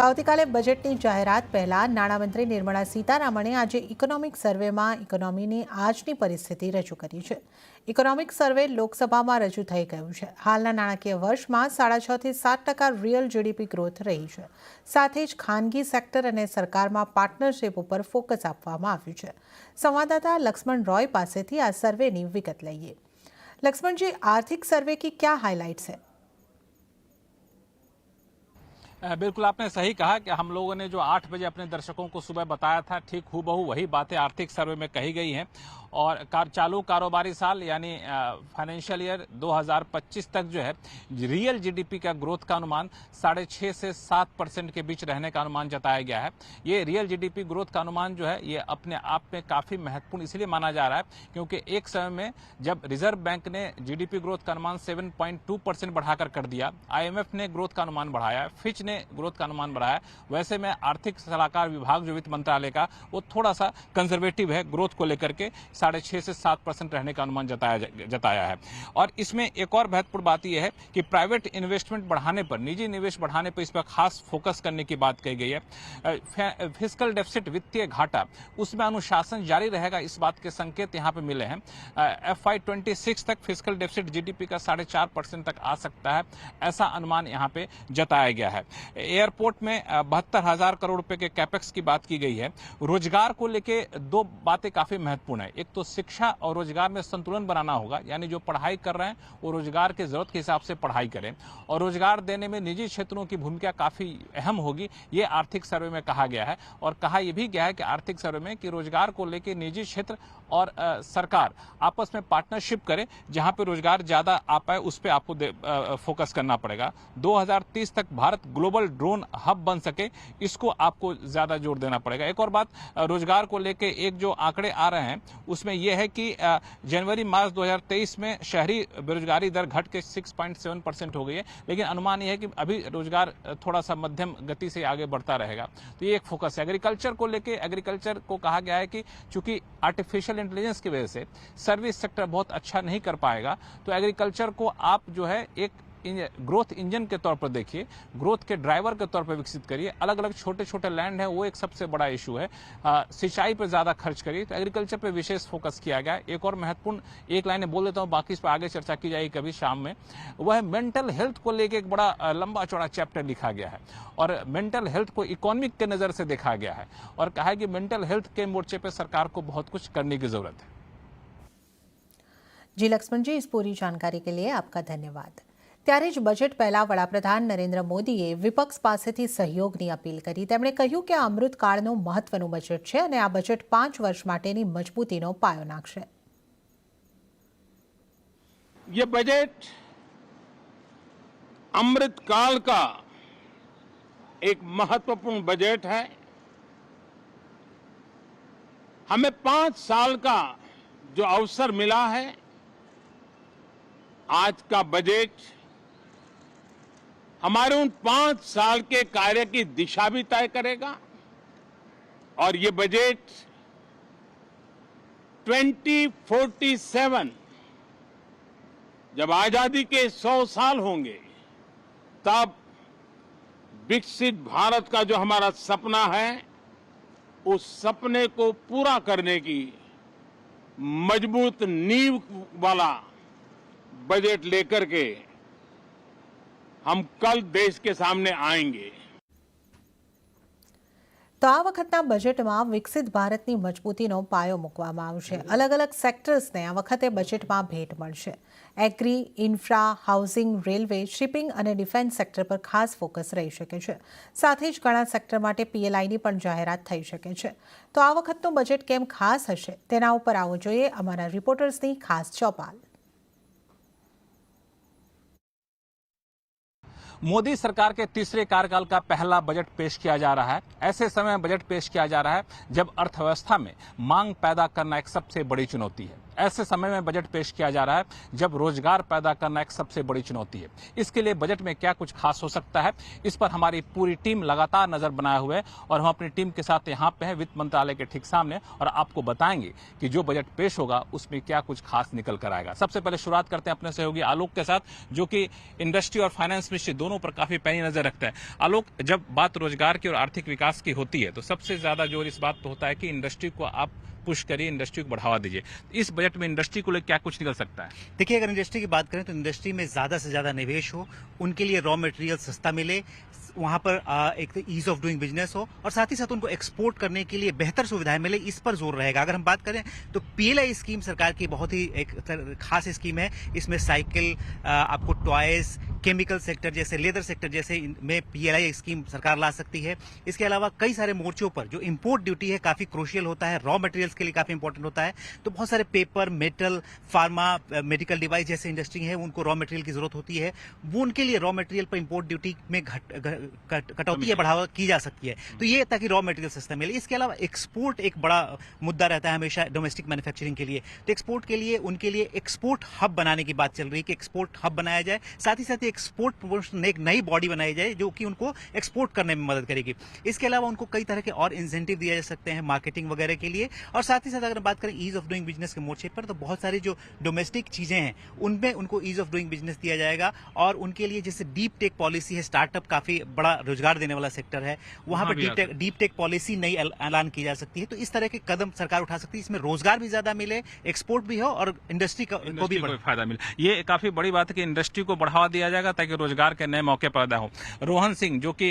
તો આવતીકાલે બજેટની જાહેરાત પહેલા નાણામંત્રી નિર્મલા સીતારામણે આજે ઇકોનોમિક સર્વેમાં ઇકોનોમીની આજની પરિસ્થિતિ રજૂ કરી છે. ઇકોનોમિક સર્વે લોકસભામાં રજૂ થઈ ગયું છે. હાલના નાણાકીય વર્ષમાં 6.5 થી 7% રિયલ જીડીપી ગ્રોથ રહી છે. સાથે જ ખાનગી સેક્ટર અને સરકારમાં પાર્ટનરશિપ ઉપર ફોકસ આપવામાં આવ્યું છે. સંવાદદાતા લક્ષ્મણ રોય પાસેથી આ સર્વેની વિગત લઈએ. लक्ष्मण जी, आर्थिक सर्वे की क्या हाइलाइट्स है? बिल्कुल आपने सही कहा कि हम लोगों ने जो 8 बजे अपने दर्शकों को सुबह बताया था, ठीक हूबहू वही बातें आर्थिक सर्वे में कही गई हैं। और चालू कारोबारी साल यानी फाइनेंशियल ईयर 2025 तक जो है रियल जीडीपी का ग्रोथ का अनुमान 6.5 से 7% के बीच रहने का अनुमान जताया गया है। ये रियल जीडीपी ग्रोथ का अनुमान जो है ये अपने आप में काफी महत्वपूर्ण इसलिए माना जा रहा है क्योंकि एक समय में जब रिजर्व बैंक ने जीडीपी ग्रोथ का अनुमान 7.2% बढ़ाकर कर दिया, IMF ने ग्रोथ का अनुमान बढ़ाया, फिच ने ग्रोथ का अनुमान बढ़ाया, वैसे में आर्थिक सलाहकार विभाग जो वित्त मंत्रालय का वो थोड़ा सा कंजर्वेटिव है, ग्रोथ को लेकर के 6.5 से 7% रहने का अनुमान जताया है। और इसमें एक और महत्वपूर्ण बात यह है कि प्राइवेट इन्वेस्टमेंट बढ़ाने पर, निजी निवेश बढ़ाने पर इस पर खास फोकस करने की बात कही गई है। फिस्कल डेफिसिट, वित्तीय घाटा, उसमें अनुशासन जारी रहेगा, इस बात के संकेत यहाँ पे मिले हैं। FY26 तक फिस्कल डेफिसिट जीडीपी का 4.5% तक आ सकता है, ऐसा अनुमान यहाँ पे जताया गया है। एयरपोर्ट में 72,000 करोड़ रुपए के कैपेक्स की बात की गई है। रोजगार को लेके दो बातें काफी महत्वपूर्ण है। एक तो शिक्षा और रोजगार में संतुलन बनाना होगा, यानी जो पढ़ाई कर रहे हैं वो रोजगार की जरूरत के हिसाब से पढ़ाई करें, और रोजगार देने में निजी क्षेत्रों की भूमिका काफी अहम होगी, ये आर्थिक सर्वे में कहा गया है। और कहा यह भी गया है कि आर्थिक सर्वे में कि रोजगार को लेकर निजी क्षेत्र और सरकार आपस में पार्टनरशिप करे, जहां पे रोजगार ज्यादा आ पाए उस पर आपको फोकस करना पड़ेगा। 2030 तक भारत ग्लोबल ड्रोन हब बन सके, इसको आपको ज्यादा जोर देना पड़ेगा। एक और बात रोजगार को लेके एक जो आंकड़े आ रहे हैं उसमें यह है कि जनवरी मार्च 2023 में शहरी बेरोजगारी दर घट के 6.7% हो गई है, लेकिन अनुमान यह है कि अभी रोजगार थोड़ा सा मध्यम गति से आगे बढ़ता रहेगा। तो ये एक फोकस है। एग्रीकल्चर को लेके, एग्रीकल्चर को कहा गया है कि चूंकि आर्टिफिशियल इंटेलिजेंस की वजह से सर्विस सेक्टर बहुत अच्छा नहीं कर पाएगा, तो एग्रीकल्चर को आप जो है एक ग्रोथ इंजन के तौर पर देखिए, ग्रोथ के ड्राइवर के तौर पर विकसित करिए। अलग अलग छोटे छोटे लैंड है, वो एक सबसे बड़ा इशू है। सिंचाई पर ज्यादा खर्च करिए, तो एग्रीकल्चर पे विशेष फोकस किया गया है। एक और महत्वपूर्ण एक लाइन बोल देता हूं, बाकी इस पर आगे चर्चा की जाएगी कभी शाम में। वह है मेंटल हेल्थ को लेकर एक बड़ा लंबा चौड़ा चैप्टर लिखा गया है, और मेंटल हेल्थ को इकोनॉमिक के नजर से देखा गया है, और कहा है कि मेंटल हेल्थ के मोर्चे पर सरकार को बहुत कुछ करने की जरूरत है। जी लक्ष्मण जी, इस पूरी जानकारी के लिए आपका धन्यवाद। ત્યારે જ બજેટ પહેલા વડાપ્રધાન નરેન્દ્ર મોદીએ વિપક્ષ પાસેથી સહયોગની અપીલ કરી. તેમણે કહ્યું કે આ અમૃતકાળનું મહત્વનું બજેટ છે અને આ બજેટ 5 વર્ષ માટેની મજબૂતીનો પાયો નાખશે. ये बजट अमृतकाल का एक महत्वपूर्ण बजट है। हमें 5 साल का जो अवसर मिला है, आज का बजट हमारे उन 5 साल के कार्य की दिशा भी तय करेगा। और ये बजट 2047 जब आजादी के 100 साल होंगे, तब विकसित भारत का जो हमारा सपना है, उस सपने को पूरा करने की मजबूत नींव वाला बजट लेकर के हम कल देश के सामने आएंगे। તો આ વખતના બજેટમાં વિકસિત ભારતની મજબૂતીનો પાયો મૂકવામાં આવશે. અલગ અલગ સેક્ટર્સને આ વખતે બજેટમાં ભેટ મળશે. Agri, infra, housing, railway, shipping અને ડિફેન્સ સેક્ટર પર ખાસ ફોકસ રહી શકે છે. સાથે જ ઘણા સેક્ટર માટે PLIની પણ જાહેરાત થઈ શકે છે. તો આ વખતનું બજેટ કેમ ખાસ હશે તેના ઉપર આવો જોઈએ અમારા રિપોર્ટર્સની ખાસ ચોપાલ. मोदी सरकार के तीसरे कार्यकाल का पहला बजट पेश किया जा रहा है। ऐसे समय बजट पेश किया जा रहा है जब अर्थव्यवस्था में मांग पैदा करना एक सबसे बड़ी चुनौती है। ऐसे समय में बजट पेश किया जा रहा है जब रोजगार पैदा करना एक सबसे बड़ी चुनौती है। इसके लिए बजट में क्या कुछ खास हो सकता है, इस पर हमारी पूरी टीम लगातार नजर बनाए हुए है और हम अपनी टीम के साथ यहाँ पे हैं वित्त मंत्रालय के ठीक सामने और आपको बताएंगे कि जो बजट पेश होगा उसमें क्या कुछ खास निकल कर आएगा। सबसे पहले शुरुआत करते हैं अपने सहयोगी आलोक के साथ, जो कि इंडस्ट्री और फाइनेंस मिनिस्ट्री दोनों पर काफी पैनी नजर रखता है। आलोक, जब बात रोजगार की और आर्थिक विकास की होती है तो सबसे ज्यादा जोर इस बात पर होता है कि इंडस्ट्री को आप पुश करिए, इंडस्ट्री को बढ़ावा दीजिए। इस बजट में इंडस्ट्री को लेकर क्या कुछ निकल सकता है? देखिए, अगर इंडस्ट्री की बात करें तो इंडस्ट्री में ज्यादा से ज्यादा निवेश हो, उनके लिए रॉ मटेरियल सस्ता मिले, वहां पर एक तो ईज ऑफ डूइंग बिजनेस हो और साथ ही साथ उनको एक्सपोर्ट करने के लिए बेहतर सुविधाएं मिले, इस पर जोर रहेगा। अगर हम बात करें तो पीएलआई स्कीम सरकार की बहुत ही एक खास स्कीम है। इसमें साइकिल, आपको टॉयज, केमिकल सेक्टर जैसे, लेदर सेक्टर जैसे में पीएलआई स्कीम सरकार ला सकती है। इसके अलावा कई सारे मोर्चों पर जो इंपोर्ट ड्यूटी है काफी क्रूशियल होता है, रॉ मटेरियल्स के लिए काफी इंपॉर्टेंट होता है। तो बहुत सारे paper, metal, pharma, medical device जैसे इंडस्ट्री है, उनको रॉ मटेरियल की जरूरत होती है। वो उनके लिए रॉ मटेरियल पर इंपोर्ट ड्यूटी में कटौती या बढ़ावा की जा सकती है। तो ये ताकि रॉ मटेरियल सस्ता मिले। इसके अलावा एक्सपोर्ट एक बड़ा मुद्दा रहता है हमेशा डोमेस्टिक मैन्युफैक्चरिंग के लिए। तो एक्सपोर्ट के लिए उनके लिए एक्सपोर्ट हब बनाने की बात चल रही है कि एक्सपोर्ट हब बनाया जाए। साथ ही साथ एक्सपोर्ट प्रमोशन एक नई बॉडी बनाई जाए जो कि उनको एक्सपोर्ट करने में मदद करेगी। इसके अलावा उनको कई तरह के और इंसेंटिव दिए जा सकते हैं मार्केटिंग वगैरह के लिए। और साथ ही साथ अगर बात करें ईज ऑफ डूइंग बिजनेस के मोर्चे पर, तो बहुत सारी जो डोमेस्टिक चीजें हैं उनमें उनको ईज ऑफ डूइंग बिजनेस दिया जाएगा। और उनके लिए जैसे डीप टेक पॉलिसी है, स्टार्टअप काफी बड़ा रोजगार देने वाला सेक्टर है, वहां पर डीप टेक पॉलिसी नई ऐलान की जा सकती है। तो इस तरह के कदम सरकार उठा सकती है, इसमें रोजगार भी ज्यादा मिले, एक्सपोर्ट भी हो और इंडस्ट्री को भी फायदा मिले। ये काफी बड़ी बात है कि इंडस्ट्री को बढ़ावा दिया जाएगा ताकि रोजगार के नए मौके पैदा हो। रोहन सिंह, जो कि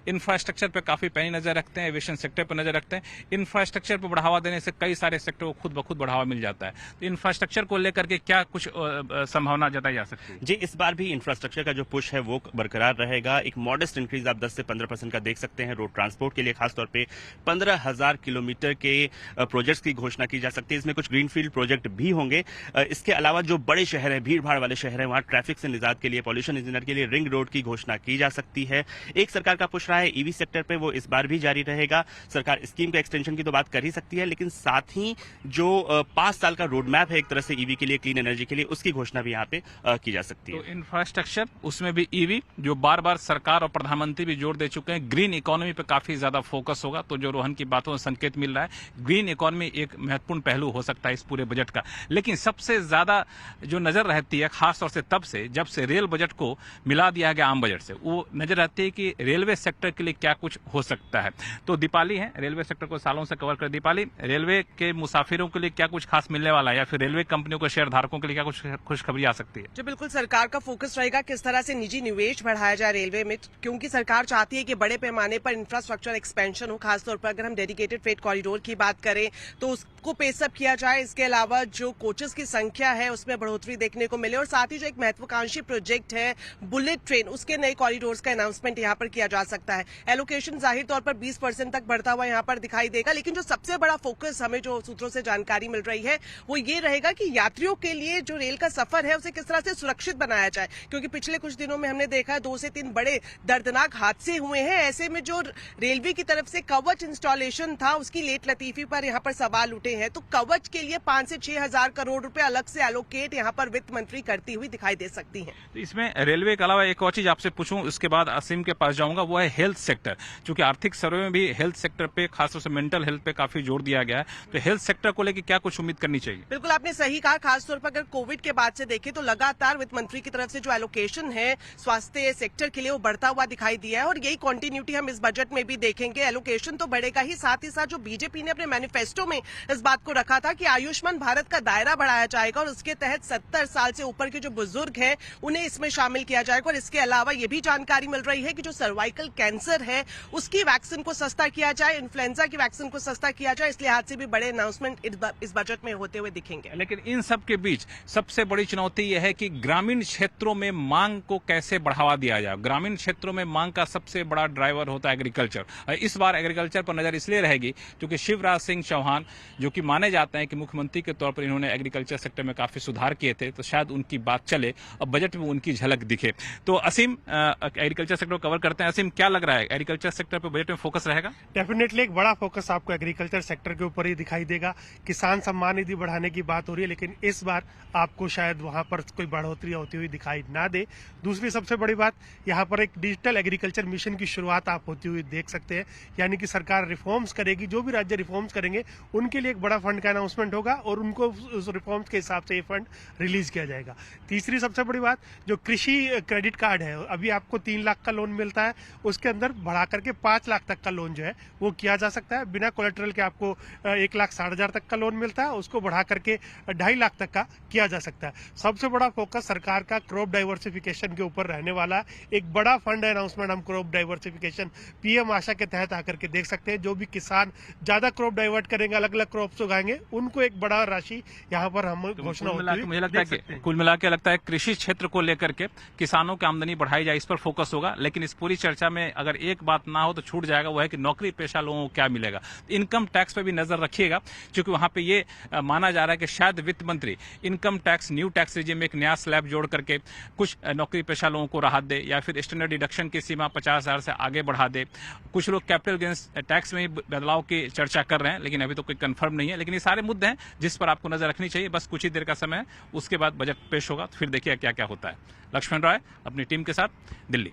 इंफ्रास्ट्रक्चर पे काफी पैनी नजर रखते हैं, एविएशन सेक्टर पर नजर रखते हैं, इंफ्रास्ट्रक्चर पर बढ़ावा देने से कई सारे सेक्टर को खुद ब खुद बढ़ावा मिल जाता है। तो इंफ्रास्ट्रक्चर को लेकर के क्या कुछ संभावना जताई जा सकती है? जी, इस बार भी इंफ्रास्ट्रक्चर का जो पुश है वो बरकरार रहेगा। एक मॉडेस्ट इंक्रीज आप 10 से 15% का देख सकते हैं। रोड ट्रांसपोर्ट के लिए खासतौर पे 15,000 किलोमीटर के प्रोजेक्ट्स की घोषणा की जा सकती है। इसमें कुछ ग्रीनफील्ड प्रोजेक्ट भी होंगे। इसके अलावा जो बड़े शहर हैं, भीड़ भाड़ वाले शहर हैं, वहां ट्रैफिक से निजात के लिए, पॉल्यूशन इंजीनियर के लिए रिंग रोड की घोषणा की जा सकती है। एक सरकार का पुश रहा है ईवी सेक्टर पे, वो इस बार भी जारी रहेगा। सरकार स्कीम के एक्सटेंशन की तो बात कर ही सकती है, लेकिन साथ ही जो 5 साल का रोड मैप है एक तरह से ईवी के लिए, क्लीन एनर्जी के लिए, उसकी घोषणा भी यहाँ पे की जा सकती है। तो इंफ्रास्ट्रक्चर, उसमें भी ईवी, जो बार बार सरकार और प्रधानमंत्री भी जोर दे चुके हैं, ग्रीन इकोनॉमी पे काफी ज्यादा फोकस होगा। तो जो रोहन की बातों से संकेत मिल रहा है, ग्रीन इकोनॉमी एक महत्वपूर्ण पहलू हो सकता है इस पूरे बजट का। लेकिन सबसे ज्यादा जो नजर रहती है, खासतौर से तब से जब से रेल बजट को मिला दिया गया आम बजट से, वो नजर रहती है कि रेलवे सेक्टर के लिए क्या कुछ हो सकता है। तो दीपाली है, रेलवे सेक्टर को सालों से कवर कर। दीपाली, रेलवे के मुसाफिरों के लिए क्या कुछ खास मिलने वाला है या फिर रेलवे कंपनियों के शेयर धारकों के लिए क्या कुछ खुशखबरी आ सकती है? जो बिल्कुल सरकार का फोकस रहेगा किस तरह से निजी निवेश बढ़ाया जाए रेलवे में, क्योंकि सरकार चाहती है कि बड़े पैमाने पर इंफ्रास्ट्रक्चर एक्सपेंशन हो। खासतौर पर अगर हम डेडिकेटेड फ्रेट कॉरिडोर की बात करें तो उसको पेसअप किया जाए। इसके अलावा जो कोचेस की संख्या है उसमें बढ़ोतरी देखने को मिले और साथ ही जो एक महत्वाकांक्षी प्रोजेक्ट है बुलेट ट्रेन, उसके नए कॉरिडोर्स का अनाउंसमेंट यहाँ पर किया जा सकता है। एलोकेशन जाहिर तौर पर 20% तक बढ़ता हुआ यहाँ पर दिखाई देगा। लेकिन जो सबसे बड़ा फोकस हमें जो सूत्रों से जानकारी मिल रही है वो ये रहेगा कि यात्रियों के लिए जो रेल का सफर है उसे किस तरह से सुरक्षित बनाया जाए, क्योंकि पिछले कुछ दिनों में हमने देखा 2 से 3 बड़े दर्दनाक हादसे हुए हैं। ऐसे में जो रेलवे की तरफ से कवच इंस्टॉलेशन था उसकी लेट लतीफी पर यहाँ पर सवाल उठे हैं। तो कवच के लिए 5 से 6 हजार करोड़ रुपए अलग से एलोकेट यहाँ पर वित्त मंत्री करती हुई दिखाई दे सकती है। तो इसमें रेलवे के अलावा एक और चीज आपसे पूछूं, उसके बाद असीम के पास जाऊंगा, वो है हेल्थ सेक्टर। क्योंकि आर्थिक सर्वे में भी हेल्थ सेक्टर पे, खासतौर से मेंटल हेल्थ पे काफी जोर दिया गया है। तो हेल्थ सेक्टर को लेकर क्या कुछ उम्मीद करनी चाहिए? बिल्कुल आपने सही कहा। खासतौर पर अगर कोविड के बाद से देखें तो लगातार वित्त मंत्री की तरफ से जो एलोकेशन है स्वास्थ्य सेक्टर के लिए वो बढ़ता हुआ दिखाई दिया है और यही कंटिन्यूटी हम इस बजट में भी देखेंगे। एलोकेशन तो बढ़ेगा ही, साथ ही साथ जो बीजेपी ने अपने मैनिफेस्टो में इस बात को रखा था कि आयुष्मान भारत का दायरा बढ़ाया जाएगा और उसके तहत 70 साल से ऊपर के जो बुजुर्ग हैं उन्हें इसमें शामिल किया जाएगा। और इसके अलावा ये भी जानकारी मिल रही है कि जो सर्वाइकल कैंसर है उसकी वैक्सीन को सस्ता किया जाए, इन्फ्लुएंजा की वैक्सीन को सस्ता किया जाए। इस लिहाज से भी बड़े अनाउंसमेंट इस बजट में होते हुए दिखेंगे। लेकिन इन सब के बीच सबसे बड़ी चुनौती यह है कि ग्रामीण क्षेत्रों में मांग को कैसे बढ़ावा दिया जाए। ग्रामीण क्षेत्रों में मांग का सबसे बड़ा ड्राइवर होता है एग्रीकल्चर। इस बार एग्रीकल्चर पर नजर इसलिए रहेगी क्योंकि शिवराज सिंह चौहान जो कि माने जाते हैं कि मुख्यमंत्री के तौर पर इन्होंने एग्रीकल्चर सेक्टर में काफी सुधार किए थे, तो शायद उनकी बात चले और बजट में उनकी झलक दिखे। तो असीम एग्रीकल्चर सेक्टर कवर करते हैं। असीम, क्या लग रहा है एग्रीकल्चर सेक्टर पर बजट में फोकस रहेगा? डेफिनेटली एक बड़ा फोकस आपको एग्रीकल्चर सेक्टर के ऊपर ही दिखाई देगा। किसान सम्मान निधि बढ़ाने की बात हो रही है, लेकिन इस बार आपको शायद वहां पर कोई बढ़ोतरी होती हुई दिखाई ना दे। दूसरी सबसे बड़ी बात, यहाँ पर एक डिजिटल एग्रीकल्चर मिशन की शुरुआत आप होती हुई देख सकते हैं, यानी कि सरकार रिफॉर्म्स करेगी। जो भी राज्य रिफॉर्म्स करेंगे उनके लिए एक बड़ा फंड का अनाउंसमेंट होगा और उनको उस रिफॉर्म्स के हिसाब से ये फंड रिलीज किया जाएगा। तीसरी सबसे बड़ी बात, जो कृषि क्रेडिट कार्ड है, अभी आपको 3 लाख का लोन मिलता है, उसके अंदर बढ़ा करके 5 लाख तक का लोन जो है वो किया जा सकता है। बिना कोलेटरल के आपको 1,60,000 तक का लोन मिलता है, उसको बढ़ा करके 2.5 लाख तक का किया जा सकता है। सबसे बड़ा फोकस सरकार का क्रॉप डाइवर्सिफिकेशन के ऊपर रहने वाला। एक बड़ा फंड अनाउंसमेंट हम क्रॉप डाइवर्सिफिकेशन पीएम आशा के तहत आकर के देख सकते हैं। जो भी किसान ज्यादा क्रॉप डाइवर्ट करेंगे, अलग अलग क्रॉप्स उगाएंगे, उनको एक बड़ा राशि यहाँ पर हम घोषणा होती हुई मुझे लगता है देख कि सकते हैं। कुल मिला के लगता है कृषि क्षेत्र को लेकर के किसानों की आमदनी बढ़ाई जाए, इस पर फोकस होगा। लेकिन इस पूरी चर्चा में अगर एक बात ना हो तो छूट जाएगा, वो है कि नौकरी पेशा लोगों को क्या मिलेगा। इनकम टैक्स पे भी नजर रखिएगा, क्योंकि वहां पे ये माना जा रहा है कि शायद वित्त मंत्री income tax new tax regime में एक नया स्लैब जोड़ करके कुछ नौकरी पेशा लोगों को राहत दे, या फिर स्टैंडर्ड डिडक्शन की सीमा 50,000 से आगे बढ़ा दे। कुछ लोग कैपिटल गेन्स टैक्स में ही बदलाव की चर्चा कर रहे हैं, लेकिन अभी तो कोई कंफर्म नहीं है। लेकिन ये सारे मुद्दे हैं जिस पर आपको नजर रखनी चाहिए। बस कुछ ही देर का समय है, उसके बाद बजट पेश होगा, तो फिर देखिए क्या क्या होता है। लक्ष्मण राय अपनी टीम के साथ, दिल्ली।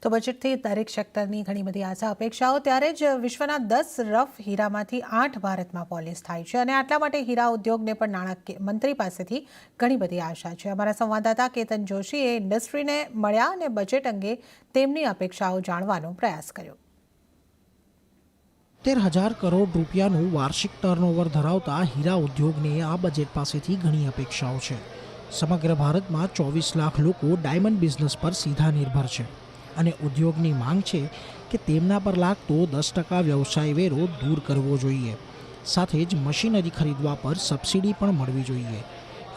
તો બજેટથી દરેક સેક્ટરની ઘણી બધી આશા અપેક્ષાઓ, ત્યારે જ વિશ્વના 10 રફ હીરામાંથી 8 ભારતમાં પોલિશ થાય છે અને આટલા માટે હીરા ઉદ્યોગને પણ નાણાકીય મંત્રી પાસેથી ઘણી બધી આશા છે। અમારા સંવાદદાતા કેતન જોશીએ ઇન્ડસ્ટ્રીને મળ્યા અને બજેટ અંગે તેમની અપેક્ષાઓ જાણવાનો પ્રયાસ કર્યો। 13,000 કરોડ રૂપિયાનું વાર્ષિક ટર્નઓવર ધરાવતા હીરા ઉદ્યોગને આ બજેટ પાસેથી ઘણી અપેક્ષાઓ છે। સમગ્ર ભારતમાં 24 લાખ લોકો ડાયમંડ બિઝનેસ પર સીધા નિર્ભર છે અને ઉદ્યોગની માંગ છે કે તેમના પર લાગતો 10% વ્યવસાય વેરો દૂર કરવો જોઈએ। સાથે જ મશીનરી ખરીદવા પર સબસિડી પણ મળવી જોઈએ,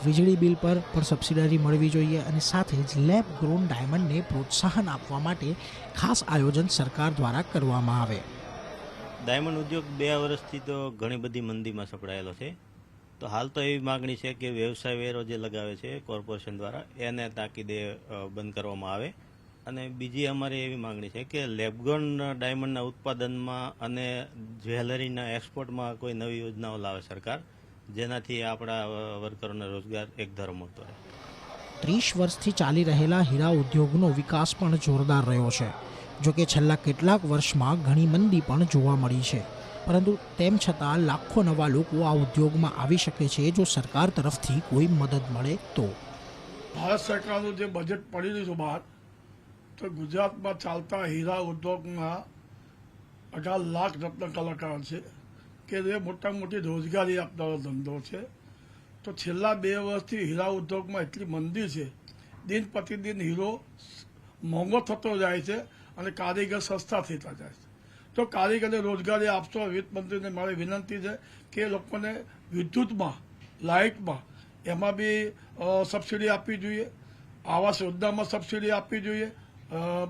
વીજળી બિલ પર પણ સબસિડી મળવી જોઈએ અને સાથે જ લેબ ગ્રોન ડાયમંડને પ્રોત્સાહન આપવા માટે ખાસ આયોજન સરકાર દ્વારા કરવામાં આવે। ડાયમંડ ઉદ્યોગ 2 વર્ષથી તો ઘણી બધી મંદીમાં સપડાયેલો છે, તો હાલ તો એવી માગણી છે કે વ્યવસાય વેરો જે લગાવે છે કોર્પોરેશન દ્વારા એને તાકીદે બંધ કરવામાં આવે। અને બીજી અમારી એવી માગણી છે કે લેબગ્રોન ડાયમંડના ઉત્પાદનમાં અને જ્વેલરીના એક્સપોર્ટમાં કોઈ નવી યોજનાઓ લાવે સરકાર, જેનાથી આપણા વર્કરોને રોજગાર એકધારો મળતો રહે। 30 વર્ષથી ચાલી રહેલા હીરા ઉદ્યોગનો વિકાસ પણ જોરદાર રહ્યો છે। જોકે છેલ્લા કેટલાક વર્ષમાં ઘણી મંદી પણ જોવા મળી છે, પરંતુ તેમ છતાં લાખો નવા લોકો આ ઉદ્યોગમાં આવી શકે છે જો સરકાર તરફથી કોઈ મદદ મળે તો। ભારત સરકારનું જે બજેટ પડી રહ્યું છે બહાર, તો ગુજરાતમાં ચાલતા હીરા ઉદ્યોગમાં 18 લાખ રત્ન કલાકાર છે કે જે મોટા મોટી રોજગારી આપનારો ધંધો છે। તો છેલ્લા 2 વર્ષથી હીરા ઉદ્યોગમાં એટલી મંદી છે, દિન પ્રતિદિન હીરો મોંઘો થતો જાય છે અને કારીગર સસ્તા થતા જાય છે। તો કારીગરને રોજગારી આપશો, વિત્ત મંત્રીને મારી વિનંતી છે કે એ લોકોને વિદ્યુતમાં, લાઇટમાં એમાં બી સબસિડી આપવી જોઈએ, આવાસ યોજનામાં સબસિડી આપવી જોઈએ,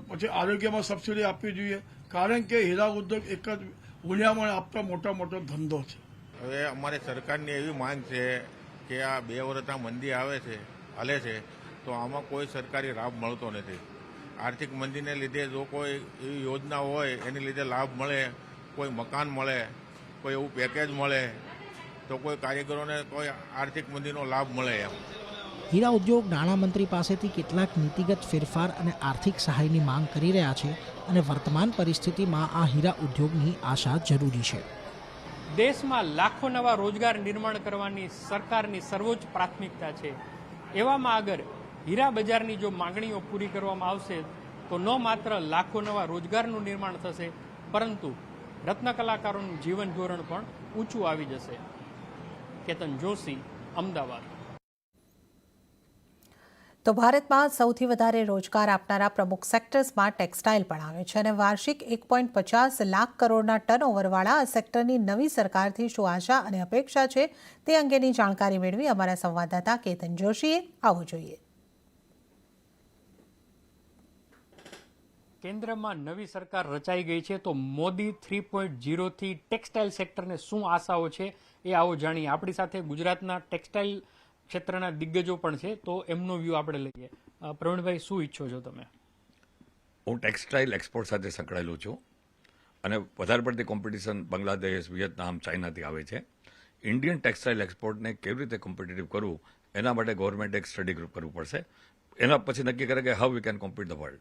પછી આરોગ્યમાં સબસિડી આપવી જોઈએ, કારણ કે હીરા ઉદ્યોગ એક જ ગુણ્યામણ આપતા મોટો ધંધો છે। હવે અમારી સરકારની એવી માંગ છે કે આ 2 વર્ષ મંદી આવે છે, હાલે છે, તો આમાં કોઈ સરકારી લાભ મળતો નથી। આર્થિક મંદીને લીધે જો કોઈ એવી યોજના હોય એની લીધે લાભ મળે, કોઈ મકાન મળે, કોઈ એવું પેકેજ મળે, તો કોઈ કારીગરોને કોઈ આર્થિક મંદીનો લાભ મળે એમ। હીરા ઉદ્યોગ નાણામંત્રી પાસેથી કેટલાક નીતિગત ફેરફાર અને આર્થિક સહાયની માંગ કરી રહ્યા છે અને વર્તમાન પરિસ્થિતિમાં આ હીરા ઉદ્યોગની આશા જરૂરી છે। દેશમાં લાખો નવા રોજગાર નિર્માણ કરવાની સરકારની સર્વોચ્ચ પ્રાથમિકતા છે। એવામાં અગર હીરા બજારની જો માંગણીઓ પૂરી કરવામાં આવશે તો ન માત્ર લાખો નવા રોજગારનું નિર્માણ થશે, પરંતુ રત્ન કલાકારોનું જીવન ધોરણ પણ ઊંચું આવી જશે। કેતન જોશી, અમદાવાદ। તો ભારતમાં સૌથી વધારે રોજગાર આપનારા પ્રમુખ સેક્ટર્સમાં ટેક્સટાઇલ પણ આવે છે અને વાર્ષિક 1.50 લાખ કરોડના ટર્નઓવરવાળા આ સેક્ટરની નવી સરકારથી શું આશા અને અપેક્ષા છે તે અંગેની જાણકારી મેળવી અમારા સંવાદદાતા કેતન જોશીએ। આવો જોઈએ। કેન્દ્રમાં નવી સરકાર રચાઈ ગઈ છે તો મોદી 3.0 થી ટેક્સટાઇલ સેક્ટરને શું આશાઓ છે એ આવો જાણીએ. આપણી સાથે ગુજરાતના ટેક્સટાઇલ ક્ષેત્રના દિગ્ગજો પણ છે તો એમનો વ્યૂ આપણે લઈએ. પ્રવીણભાઈ, શું ઈચ્છો છો તમે? હું ટેક્સટાઇલ એક્સપોર્ટ સાથે સંકળાયેલો છું અને વધારે પડતી કોમ્પિટિશન બાંગ્લાદેશ, વિયેતનામ, ચાઇનાથી આવે છે. ઇન્ડિયન ટેક્સટાઇલ એક્સપોર્ટને કેવી રીતે કોમ્પિટિટિવ કરવું એના માટે ગવર્મેન્ટ એક સ્ટડી ગ્રુપ કરવું પડશે. એના પછી નક્કી કરે કે how we can compete the world.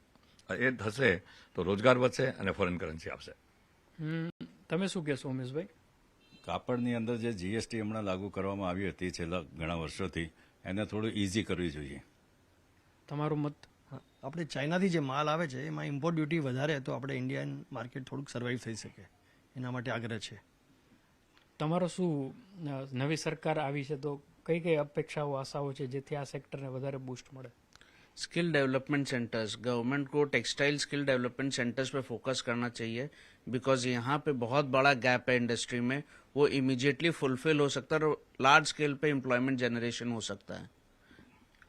એ થશે તો રોજગાર વધશે અને ફોરેન કરન્સી આવશે. તમે શું કહેશો ઉમેશભાઈ? કાપડની અંદર જે જીએસટી હમણાં લાગુ કરવામાં આવી હતી છેલ્લા ઘણા વર્ષોથી, એને થોડું ઇઝી કરવી જોઈએ. તમારું મત? આપણે ચાઇનાથી જે માલ આવે છે એમાં ઇમ્પોર્ટ ડ્યુટી વધારે તો આપણે ઇન્ડિયન માર્કેટ થોડુંક સર્વાઈવ થઈ શકે, એના માટે આગ્રહ છે. તમારો શું, નવી સરકાર આવી છે તો કઈ કઈ અપેક્ષાઓ, આશાઓ છે જેથી આ સેક્ટરને વધારે બૂસ્ટ મળે? स्किल डेवलपमेंट सेंटर्स, गवर्नमेंट को टेक्सटाइल स्किल डेवलपमेंट सेंटर्स पे फोकस करना चाहिए बिकॉज यहाँ पे बहुत बड़ा गैप है इंडस्ट्री में. वो इमीडिएटली फुलफिल हो सकता है और लार्ज स्केल पे एम्प्लॉयमेंट जनरेशन हो सकता है.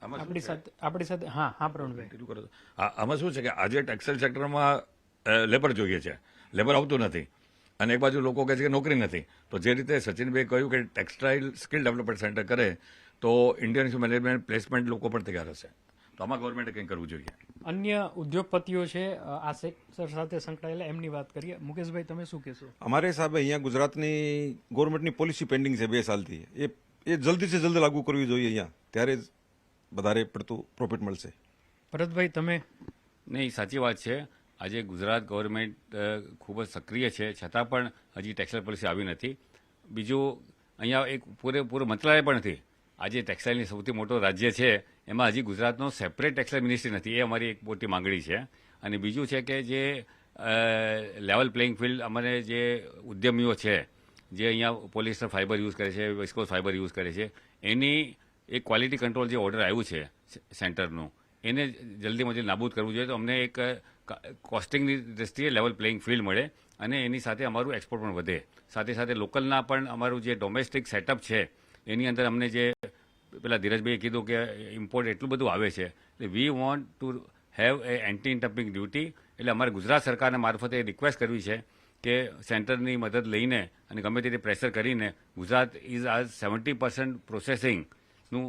આપણી સાથે હા પ્રવીણભાઈ, આમાં શું છે કે આજે ટેક્સટાઇલ સેક્ટરમાં લેબર જોઈએ છે, લેબર આવતું નથી અને એક બાજુ લોકો કહે છે કે નોકરી નથી. તો જે રીતે સચિનભાઈ કહ્યું કે ટેક્સટાઇલ સ્કિલ ડેવલપમેન્ટ સેન્ટર કરે તો ઇન્ડિયન મેનેજમેન્ટ પ્લેસમેન્ટ લોકો પણ તૈયાર હશે. તો આમાં ગવર્મેન્ટે કંઈ કરવું જોઈએ. અન્ય ઉદ્યોગપતિઓ છે આ સેક્ટર સાથે સંકળાયેલા, એમની વાત કરીએ. મુકેશભાઈ, તમે શું કહેશો? અમારે હિસાબે અહીંયા ગુજરાતની ગવર્મેન્ટની પોલિસી પેન્ડિંગ છે 2 સાલથી. એ જલ્દીથી જલ્દ લાગુ કરવી જોઈએ અહીંયા, ત્યારે જ વધારે પડતું પ્રોફિટ મળશે. ભરતભાઈ, તમે? નહીં, સાચી વાત છે. આજે ગુજરાત ગવર્મેન્ટ ખૂબ જ સક્રિય છે, છતાં પણ હજી ટેક્સટાઇલ પોલિસી આવી નથી. બીજું, અહીંયા એક પૂરેપૂરું મંત્રાલય પણ નથી. આજે ટેક્સટાઇલની સૌથી મોટો રાજ્ય છે એમાં હજી ગુજરાતનો સેપરેટ ટેક્સટાઇલ મિનિસ્ટ્રી નથી. એ અમારી એક મોટી માંગણી છે. અને બીજું છે કે જે લેવલ પ્લેઇંગ ફિલ્ડ, અમારે જે ઉદ્યમીઓ છે જે અહીંયા પોલિસ્ટર ફાઇબર યુઝ કરે છે, વિસ્કોસ ફાઇબર યુઝ કરે છે, એની એક ક્વોલિટી કંટ્રોલ જે ઓર્ડર આવ્યું છે સેન્ટરનું, એને જલ્દીમાં જલ્દી નાબૂદ કરવું જોઈએ તો અમને એક કોસ્ટિંગની દ્રષ્ટિએ લેવલ પ્લેઇંગ ફિલ્ડ મળે અને એની સાથે અમારું એક્સપોર્ટ પણ વધે. સાથે સાથે લોકલના પણ અમારું જે ડોમેસ્ટિક સેટઅપ છે એની અંદર અમને જે પેલા ધીરજભાઈએ કીધું કે ઇમ્પોર્ટ એટલું બધું આવે છે, we want to have a anti dumping duty. એટલે અમારે ગુજરાત સરકારના મારફતે રિક્વેસ્ટ કરવી છે કે સેન્ટરની મદદ લઈને અને ગમે તે પ્રેશર કરીને ગુજરાત ઇઝ આ 70% પ્રોસેસિંગનું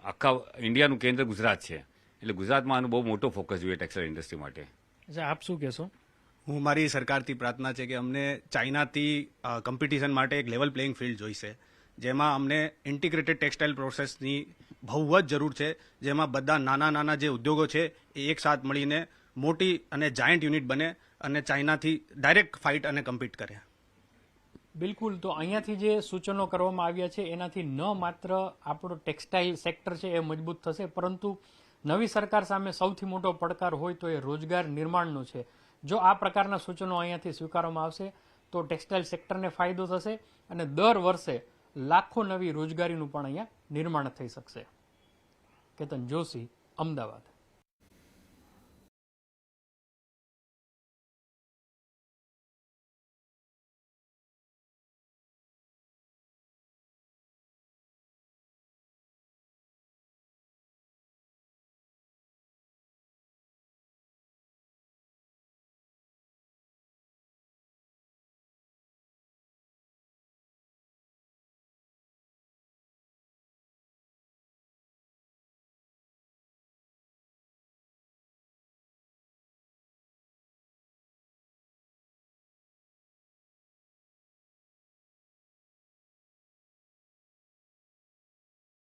આખા ઇન્ડિયાનું કેન્દ્ર ગુજરાત છે. એટલે ગુજરાતમાં આનું બહુ મોટો ફોકસ જોઈએ ટેક્સટાઇલ ઇન્ડસ્ટ્રી માટે. આપ શું કહેશો? હું મારી સરકારથી પ્રાર્થના છે કે અમને ચાઇનાથી કોમ્પિટિશન માટે એક લેવલ પ્લેઇંગ ફિલ્ડ જોઈશે, જેમાં અમને ઇન્ટિગ્રેટેડ ટેક્સટાઇલ પ્રોસેસની બહુ જ જરૂર છે, જેમાં બધા નાના નાના જે ઉદ્યોગો છે એ એક સાથ મળીને મોટી અને જાયન્ટ યુનિટ બને અને ચાઇનાથી ડાયરેક્ટ ફાઇટ અને કમ્પીટ કરે. બિલકુલ. તો અહીંયાથી જે સૂચનો કરવામાં આવ્યા છે એનાથી ન માત્ર આપણો ટેક્સટાઇલ સેક્ટર છે એ મજબૂત થશે, પરંતુ નવી સરકાર સામે સૌથી મોટો પડકાર હોય તો એ રોજગાર નિર્માણનો છે. જો આ પ્રકારના સૂચનો અહીંયાથી સ્વીકારવામાં આવશે તો ટેક્સટાઇલ સેક્ટરને ફાયદો થશે અને દર વર્ષે લાખો નવી રોજગારીનું પણ અહીંયા નિર્માણ થઈ શકશે. કેતન જોશી, અમદાવાદ.